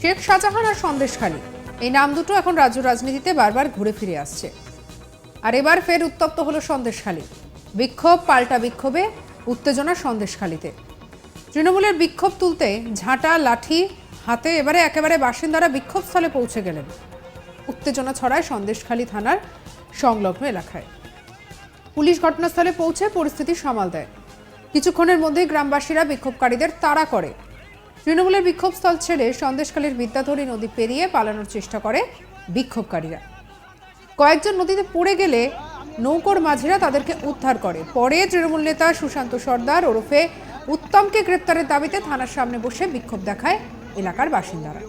শেখ শাহজাহান আর সন্দেশখালী এই নাম দুটো এখন রাজ্য রাজনীতিতে বারবার ঘুরে ফিরে আসছে। আর এবার ফের উত্তপ্ত হলো সন্দেশখালী। বিক্ষোভ পাল্টা বিক্ষোভে উত্তেজনা সন্দেশখালীতে। তৃণমূলের বিক্ষোভ তুলতে ঝাঁটা লাঠি হাতে এবারে একেবারে বাসিন্দারা বিক্ষোভস্থলে পৌঁছে গেলেন। উত্তেজনা ছড়ায় সন্দেশখালী থানার সংলগ্ন এলাকায়। পুলিশ ঘটনাস্থলে পৌঁছে পরিস্থিতি সামাল দেয়। কিছুক্ষণের মধ্যেই গ্রামবাসীরা বিক্ষোভকারীদের তাড়া করে। তৃণমূলের বিক্ষোভস্থল ছেড়ে সন্দেশখালীর বিদ্যাধরী নদী পেরিয়ে পালানোর চেষ্টা করে বিক্ষোভকারীরা। কয়েকজন নদীতে পড়ে গেলে নৌকোর মাঝিরা তাদেরকে উদ্ধার করে। পরে তৃণমূল নেতা সুশান্ত সর্দার ওরফে উত্তমকে গ্রেপ্তারের দাবিতে থানার সামনে বসে বিক্ষোভ দেখায় এলাকার বাসিন্দারা।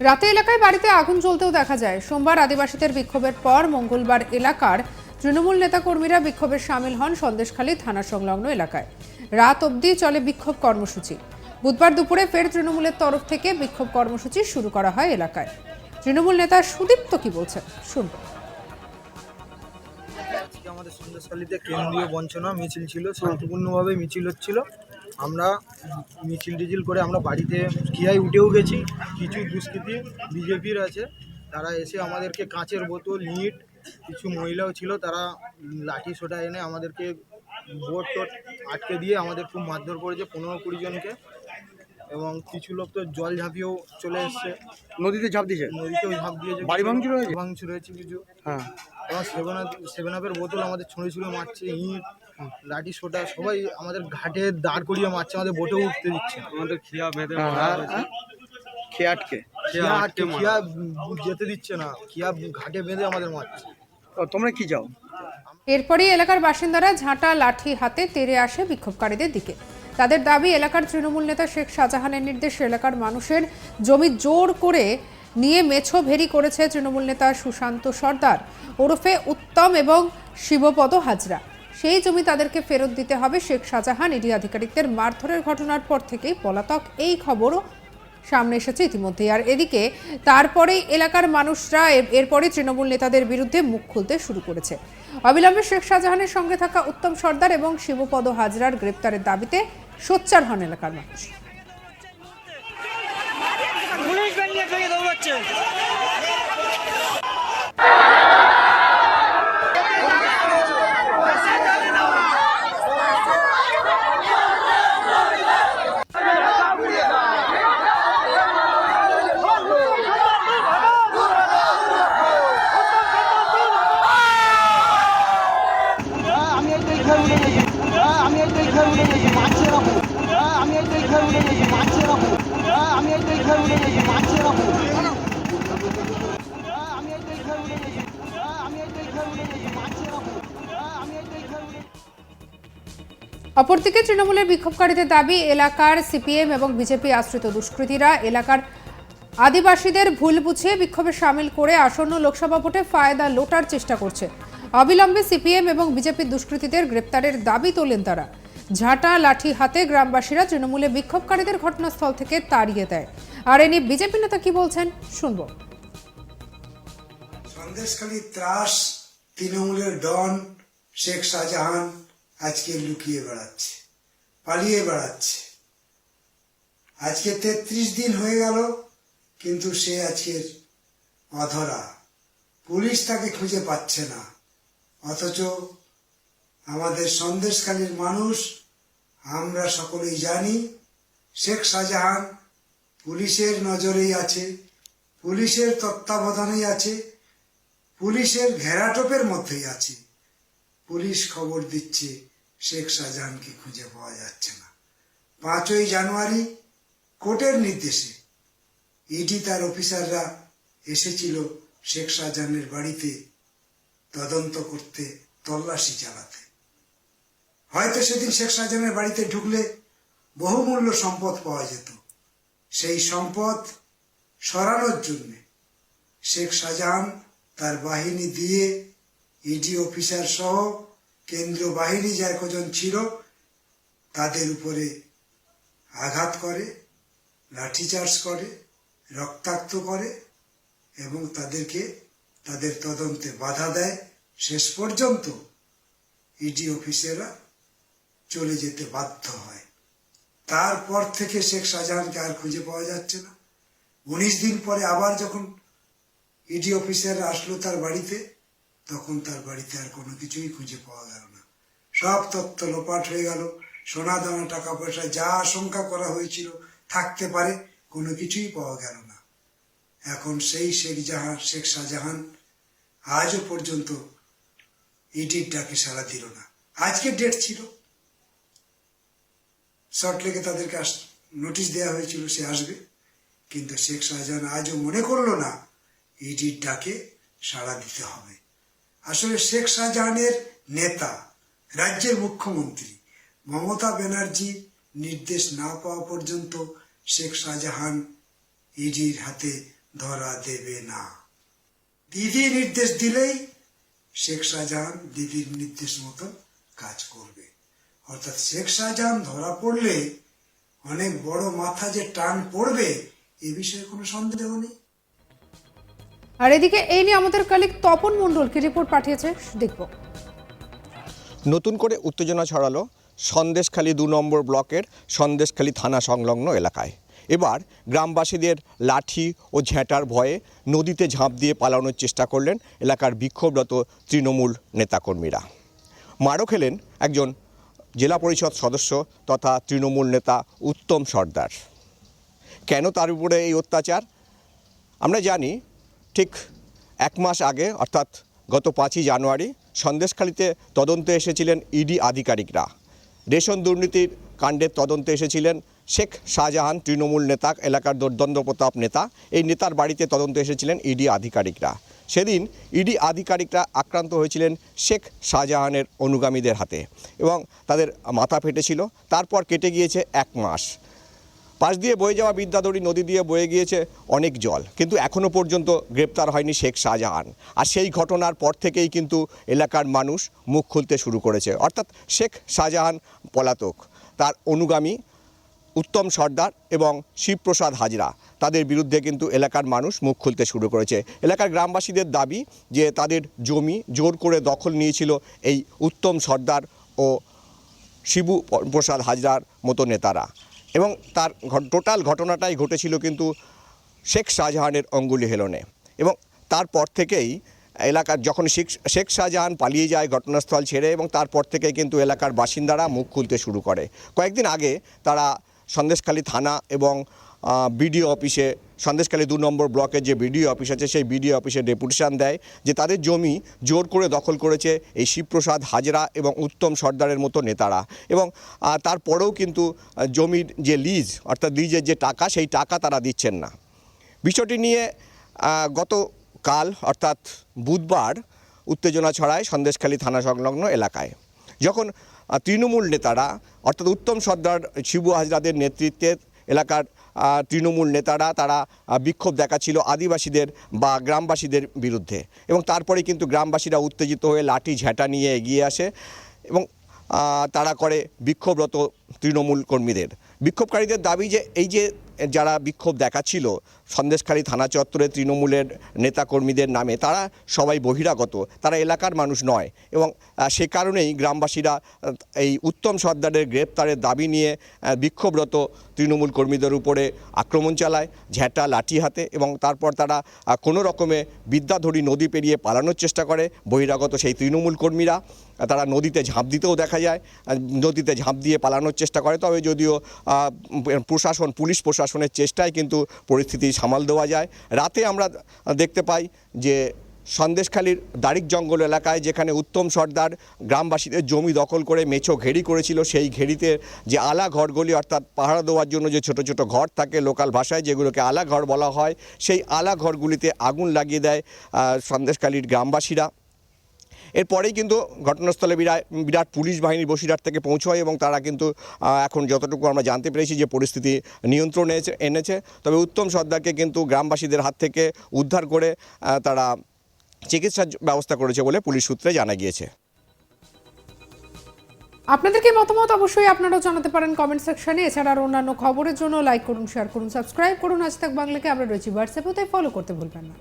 রাতে এলাকায় বাড়িতে আগুন জ্বলতেও দেখা যায়। সোমবার আদিবাসীদের বিক্ষোভের পর মঙ্গলবার এলাকার তৃণমূল নেতাকর্মীরা বিক্ষোভে সামিল হন সন্দেশখালী থানা সংলগ্ন এলাকায়। রাত অবধি চলে বিক্ষোভ কর্মসূচি। বুধবার দুপুরে ফের তৃণমূলের তরফ থেকে বিক্ষোভ কর্মসূচি শুরু করা হয় এলাকায়। তৃণমূল নেতা সুদীপ্ত কি বলছেন শুনব। আমাদের সন্দেশখালীতে কেন্দ্রীয় বঞ্চনা মিছিল ছিল, শান্তিপূর্ণভাবে মিছিল হচ্ছিল। আমরা মিছিল করে আমরা বাড়িতে খিয়ায় উঠেও গেছি। কিছু দুষ্কৃতী বিজেপির আছে, তারা এসে আমাদেরকে কাঁচের বোতল ইট, কিছু মহিলাও ছিল, তারা লাঠি সোটা এনে আমাদেরকে বোট টোট আটকে দিয়ে আমাদের খুব মারধর করেছে 15-20 জনকে। এবং কিছু লোক তো জল ঝাঁপিয়েও চলে এসছে, নদীতেও ঝাঁপ দিয়েছে, বাড়ি ভাঙচুর হয়েছে কিছু। হ্যাঁ, এবং সেভেন আপের বোতল আমাদের ছুঁড়ে মারছে, ইট লাঠি সোটা সবাই আমাদের ঘাটে দাঁড় করিয়ে মারছে, আমাদের বোটেও উঠতে দিচ্ছে না। আমাদের খিয়া যেতে দিচ্ছে না, খিয়া ঘাটে বেঁধে আমাদের মারছে। তোমরা কি চাও? এরপরই এলাকার বাসিন্দারা ঝাঁটা লাঠি হাতে তেড়ে আসে বিক্ষোভকারীদের দিকে। তাদের দাবি, এলাকার তৃণমূল নেতা শেখ শাহজাহানের নির্দেশে এলাকার মানুষের জমি জোর করে নিয়ে মেছো ভেরি করেছে তৃণমূল নেতা সুশান্ত সর্দার ওরফে উত্তম এবং শিবপদ হাজরা। সেই জমি তাদেরকে ফেরত দিতে হবে। শেখ শাহজাহান ইডি আধিকারিকদের মারধরের ঘটনার পর থেকেই পলাতক, এই খবরও সামনে এসেছে ইতিমধ্যেই। আর এদিকে তারপরেই এলাকার মানুষরা এরপরই তৃণমূল নেতাদের বিরুদ্ধে মুখ খুলতে শুরু করেছে। অবিলম্বে শেখ শাহজাহানের সঙ্গে থাকা উত্তম সর্দার এবং শিবপদ হাজরার গ্রেপ্তারের দাবিতে সোচ্চার হন এলাকার মানুষ। অপরদিকে তৃণমূলের বিক্ষোভকারীদের দাবি, এলাকার সিপিএম এবং বিজেপি আশ্রিত দুষ্কৃতীরা এলাকার আদিবাসীদের ভুল বুঝিয়ে বিক্ষোভে সামিল করে আসন্ন লোকসভা ভোটে ফায়দা লোটার চেষ্টা করছে। অবিলম্বে সিপিএম এবং বিজেপির দুষ্কৃতীদের গ্রেপ্তারের দাবি তোলেন তারা। ঝাঁটা লাঠি হাতে গ্রামবাসীরা তৃণমূলে বিক্ষোভকারীদের ঘটনাস্থল থেকে তাড়িয়ে দেয়। আর এ নিয়ে বিজেপি নেতা কি বলছেন শুনবো। সন্দেশখালী ত্রাস তৃণমূলের ডন শেখ শাহজাহান আজকে লুকিয়ে বেড়াচ্ছে, পালিয়ে বেড়াচ্ছে। আজকে 33 দিন হয়ে গেল, কিন্তু সে আজকের অধরা। পুলিশ তাকে খুঁজে পাচ্ছে না। অথচ আমাদের সন্দেশখালীর মানুষ আমরা সকলেই জানি শেখ শাহজাহান পুলিশের নজরেই আছে, পুলিশের তত্ত্বাবধানেই আছে, পুলিশের ঘেরাটোপের মধ্যেই আছে। পুলিশ খবর দিচ্ছে শেখ শাহজাহানকে খুঁজে পাওয়া যাচ্ছে না। 5ই জানুয়ারি কোর্টের নির্দেশে ইডি তার অফিসাররা এসেছিল শেখ শাহজাহানের বাড়িতে তদন্ত করতে, তল্লাশি চালাতে। হয়তো সেদিন শেখ শাহজাহানের বাড়িতে ঢুকলে বহুমূল্য সম্পদ পাওয়া যেত। সেই সম্পদ সরানোর জন্য শেখ শাহজাহান তার বাহিনী দিয়ে ইডি অফিসার সহ কেন্দ্রীয় বাহিনী যা কজন ছিল তাদের উপরে আঘাত করে, লাঠিচার্জ করে, রক্তাক্ত করে এবং তাদেরকে তাদের তদন্তে বাধা দেয়। শেষ পর্যন্ত ইডি অফিসাররা চলে যেতে বাধ্য হয়। তারপর থেকে শেখ শাহজাহানকে আর খুঁজে পাওয়া যাচ্ছে না। 19 দিন পরে আবার যখন ইডি অফিসাররা আসলো তার বাড়িতে, তখন তার বাড়িতে আর কোনো কিছুই খুঁজে পাওয়া গেল না। সব তথ্য লোপাট হয়ে গেল। সোনা দানা, টাকা পয়সা যা আশঙ্কা করা হয়েছিল থাকতে পারে, কোনো কিছুই পাওয়া গেল না। এখন সেই শেখ শাহজাহান আজও পর্যন্ত ইডির ডাকে সাড়া দিল না। আজকে ডেট ছিল, সল্টলেকে তাদেরকে নোটিশ দেওয়া হয়েছিল সে আসবে, কিন্তু শেখ শাহজাহান আজও মনে করলো না ইডির ডাকে সাড়া দিতে হবে। আসলে শেখ শাহজাহানের নেতা, রাজ্যের মুখ্যমন্ত্রী মমতা ব্যানার্জি নির্দেশ না পাওয়া পর্যন্ত শেখ শাহজাহান ইডির হাতে ধরা দেবে না। দিদি নির্দেশ দিলেই শেখ শাহজাহান দিদির নির্দেশ মতো কাজ করবে। অর্থাৎ শেখ শাহজাহান ধরা পড়লে অনেক বড় মাথা যে টান পড়বে এ বিষয়ে কোনো সন্দেহ নেই। আর এদিকে এই নিয়ে আমাদের কলিগ তপন মণ্ডল কি রিপোর্ট পাঠিয়েছে দেখব। নতুন করে উত্তেজনা ছড়ালো সন্দেশখালী 2 নম্বর ব্লকের সন্দেশখালী থানা সংলগ্ন এলাকায়। এবার গ্রামবাসীদের লাঠি ও ঝেঁটার ভয়ে নদীতে ঝাঁপ দিয়ে পালানোর চেষ্টা করলেন এলাকার বিক্ষোভরত তৃণমূল নেতাকর্মীরা। মারও খেলেন একজন জেলা পরিষদ সদস্য তথা তৃণমূল নেতা উত্তম সর্দার। কেন তার উপরে এই অত্যাচার? আমরা জানি ঠিক 1 মাস আগে অর্থাৎ গত 5ই জানুয়ারি সন্দেশখালীতে তদন্তে এসেছিলেন ইডি আধিকারিকরা। রেশন দুর্নীতির কাণ্ডের তদন্তে এসেছিলেন শেখ শাহজাহান তৃণমূল নেতা, এলাকার দুর্দণ্ড প্রতাপ নেতা। এই নেতার বাড়িতে তদন্তে এসেছিলেন ইডি আধিকারিকরা। সেদিন ইডি আধিকারিকরা আক্রান্ত হয়েছিলেন শেখ শাহজাহানের অনুগামীদের হাতে এবং তাদের মাথা ফেটেছিল। তারপর কেটে গিয়েছে 1 মাস। পাশ দিয়ে বয়ে যাওয়া বিদ্যাধরী নদী দিয়ে বয়ে গিয়েছে অনেক জল, কিন্তু এখনও পর্যন্ত গ্রেপ্তার হয়নি শেখ শাহজাহান। আর সেই ঘটনার পর থেকেই কিন্তু এলাকার মানুষ মুখ খুলতে শুরু করেছে। অর্থাৎ শেখ শাহজাহান পলাতক, তার অনুগামী উত্তম সর্দার এবং শিবপ্রসাদ হাজরা, তাদের বিরুদ্ধে কিন্তু এলাকার মানুষ মুখ খুলতে শুরু করেছে। এলাকার গ্রামবাসীদের দাবি যে তাদের জমি জোর করে দখল নিয়েছিল এই উত্তম সর্দার ও শিবপ্রসাদ হাজরার মতো নেতারা, এবং তার টোটাল ঘটনাটাই ঘটেছিল কিন্তু শেখ শাহজাহানের অঙ্গুলি হেলনে। এবং তারপর থেকেই এলাকার যখন শেখ শাহজাহান পালিয়ে যায় ঘটনাস্থল ছেড়ে, এবং তারপর থেকেই কিন্তু এলাকার বাসিন্দারা মুখ খুলতে শুরু করে। কয়েকদিন আগে তারা সন্দেশখালী থানা এবং বিডিও অফিসে, সন্দেশখালী 2 নম্বর ব্লকের যে বিডিও অফিস আছে সেই বিডিও অফিসে ডেপুটেশন দেয় যে তাদের জমি জোর করে দখল করেছে এই শিবপ্রসাদ হাজরা এবং উত্তম সর্দারের মতো নেতারা। এবং তারপরেও কিন্তু জমির যে লিজ, অর্থাৎ লিজের যে টাকা, সেই টাকা তারা দিচ্ছেন না। বিষয়টি নিয়ে গতকাল অর্থাৎ বুধবার উত্তেজনা ছড়ায় সন্দেশখালী থানা সংলগ্ন এলাকায়, যখন তৃণমূল নেতারা অর্থাৎ উত্তম সর্দার, শিবু হাজরাদের নেতৃত্বে এলাকার তৃণমূল নেতারা তারা বিক্ষোভ দেখাচ্ছিল আদিবাসীদের বা গ্রামবাসীদের বিরুদ্ধে। এবং তারপরে কিন্তু গ্রামবাসীরা উত্তেজিত হয়ে লাঠি ঝেঁটা নিয়ে এগিয়ে আসে এবং তারা করে বিক্ষোভরত তৃণমূল কর্মীদের। বিক্ষোভকারীদের দাবি যে এই যে যারা বিক্ষোভ দেখাচ্ছিল সন্দেশখালী থানা চত্বরে তৃণমূলের নেতাকর্মীদের নামে, তারা সবাই বহিরাগত, তারা এলাকার মানুষ নয়। এবং সে কারণেই গ্রামবাসীরা এই উত্তম সর্দারের গ্রেপ্তারের দাবি নিয়ে বিক্ষোভরত তৃণমূল কর্মীদের উপরে আক্রমণ চালায় ঝেঁটা লাঠি হাতে, এবং তারপর তারা কোনো রকমে বিদ্যাধরী নদী পেরিয়ে পালানোর চেষ্টা করে বহিরাগত সেই তৃণমূল কর্মীরা। তারা নদীতে ঝাঁপ দিতেও দেখা যায়, নদীতে ঝাঁপ দিয়ে পালানোর চেষ্টা করে। তবে যদিও পুলিশ প্রশাসনের চেষ্টায় কিন্তু পরিস্থিতি সামাল দেওয়া যায়। রাতে আমরা দেখতে পাই যে সন্দেশখালীর দারিক জঙ্গল এলাকায়, যেখানে উত্তম সর্দার গ্রামবাসীদের জমি দখল করে মেছো ঘেরি করেছিল, সেই ঘেরিতে যে আলা ঘরগুলি, অর্থাৎ পাহারা দেওয়ার জন্য যে ছোট ছোট ঘর থাকে লোকাল ভাষায়, যেগুলোকে আলা ঘর বলা হয়, সেই আলা ঘরগুলিতে আগুন লাগিয়ে দেয় সন্দেশখালীর গ্রামবাসীরা। এরপরেই কিন্তু ঘটনাস্থলে বিরাট পুলিশ বাহিনী বসিরহাট থেকে পৌঁছয় এবং তারা কিন্তু এখন যতটুকু আমরা জানতে পেরেছি যে পরিস্থিতি নিয়ন্ত্রণে এনেছে। তবে উত্তম সর্দারকে কিন্তু গ্রামবাসীদের হাত থেকে উদ্ধার করে তারা চিকিৎসার ব্যবস্থা করেছে বলে পুলিশ সূত্রে জানা গিয়েছে। আপনাদের কি মতামত অবশ্যই আপনারাও জানাতে পারেন কমেন্ট সেকশনে। এছাড়া আর অন্যান্য খবরের জন্য লাইক করুন, শেয়ার করুন, সাবস্ক্রাইব করুন আজ তাক বাংলাকে। আমরা রয়েছি হোয়াটসঅ্যাপে, তাই ফলো করতে ভুলবেন না।